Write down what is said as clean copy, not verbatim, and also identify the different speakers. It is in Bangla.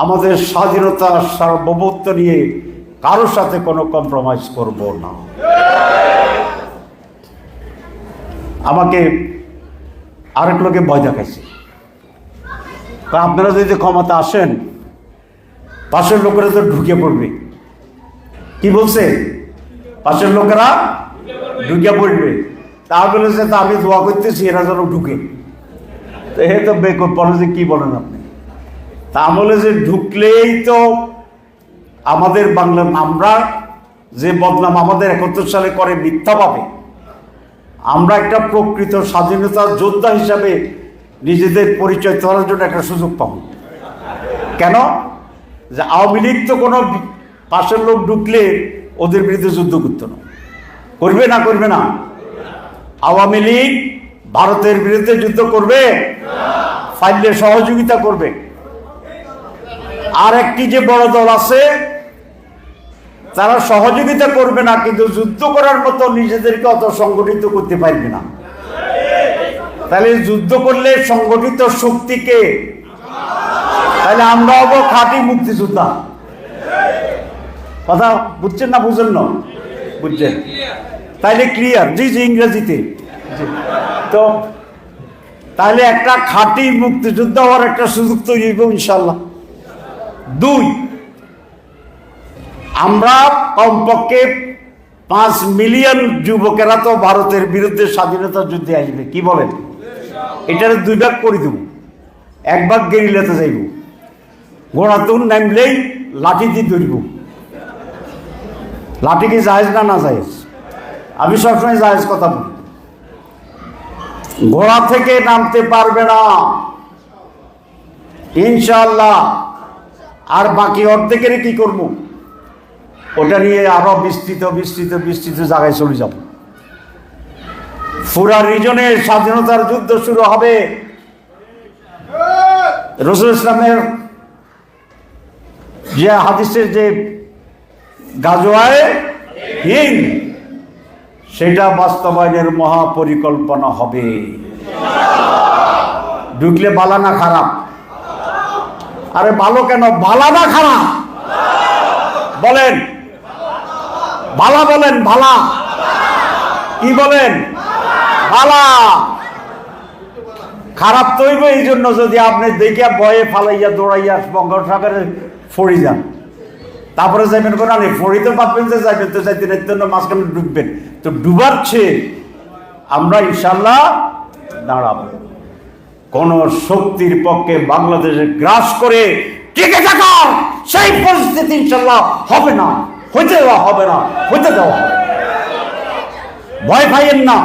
Speaker 1: আমাদের স্বাধীনতার সার্বভৌমত্ব নিয়ে কারোর সাথে কোনো কম্প্রোমাইজ করব না। আমাকে আরেক লোকে ভয় দেখাইছে, আপনারা যদি ক্ষমতা আসেন পাশের লোকেরা তো ঢুকে পড়বে। কি বলছে? পাশের লোকেরা ঢুকে পড়বে। তা বলেছে তা আমি দোয়া করতেছি এরা যেন ঢুকে। তো এ তো বেকুব বলে যে কি বলেন আপনি? তা বলে যে ঢুকলেই তো আমাদের বাংলা, আমরা যে বদনাম আমাদের 71 সালে করে মিথ্যা পাবে, আমরা একটা প্রকৃত স্বাধীনতার যোদ্ধা হিসাবে নিজেদের পরিচয় করার জন্য একটা সুযোগ পাব। কেন? যে আওয়ামী লীগ তো কোনো পাশের লোক ঢুকলে ওদের বিরুদ্ধে যুদ্ধ করতো না। করবে না? করবে না? আওয়ামী লীগ ভারতের বিরুদ্ধে যুদ্ধ করবে? ফাইলে সহযোগিতা করবে। আর একটি যে বড় দল আছে তারা সহযোগিতা করবে না, কিন্তু যুদ্ধ করার মতো নিজেদেরকে অত সংগঠিত করতে পারবে না। তাহলে যুদ্ধ করলে সংগঠিত শক্তিকে, তাহলে আমরা হবো খাঁটি মুক্তিযোদ্ধা। কথা বুঝছেন না? বুঝেন না? বুঝছেন? তাইলে ক্লিয়ার? জি জি, ইংরেজিতে। তো তাহলে একটা খাঁটি মুক্তিযোদ্ধা হওয়ার একটা সুযোগ তৈরি হইব ইনশাল্লাহ। 2, আমরা কমপক্ষে 5 মিলিয়ন যুবকেরা তো ভারতের বিরুদ্ধে স্বাধীনতা যুদ্ধে আসবে। কি বলেন? এটার 2 ভাগ করে দেব। 1 ভাগ গেরিলাতে যাইব, ঘোড়াতুন নামলেই লাঠি দিয়ে ধরব। লাঠি কি জায়েজ না না জায়েজ? আমি সবসময় জায়েজ কথা বলি। ঘোড়া থেকে নামতে পারবে না ইনশাআল্লাহ। আর বাকি অর্ধেকের কি করব? ওটা নিয়ে আরো বিস্তৃত বিস্তৃত বিস্তৃত জায়গায় চলে যাব। পুরা রিজনে স্বাধীনতার যুদ্ধ শুরু হবে। রাসূল ইসলামের যে হাদিসের যে গাজওয়ায়ে হিন্দ, সেটা বাস্তবায়নের মহাপরিকল্পনা হবে। ঢুকলে ভালো না খারাপ? আরে ভালো কেন? ভালো না খারাপ বলেন? ভালা বলেন, ভালা। কি বলেন? ভালা। খারাপ তো হইব এই জন্য যদি আপনি দেখে ভয়ে ফালাইয়া দৌড়াইয়া বঙ্গোপসাগরে ফড়ি যান, তারপরে যাইবেন কোন আনে ফড়ি তো পাবেন যে যাইবেন তো যাইতে না, মাঝখানে ডুববেন। তো ডুবার চেয়ে আমরা ইনশাল্লাহ দাঁড়াবো। কোন শক্তির পক্ষে বাংলাদেশে গ্রাস করে টিকে থাকার সেই পরিস্থিতি ইনশাল্লাহ হবে না, হইতে দেওয়া হবে না, হইতে দেওয়া হবে। ভয় পাইয়েন না।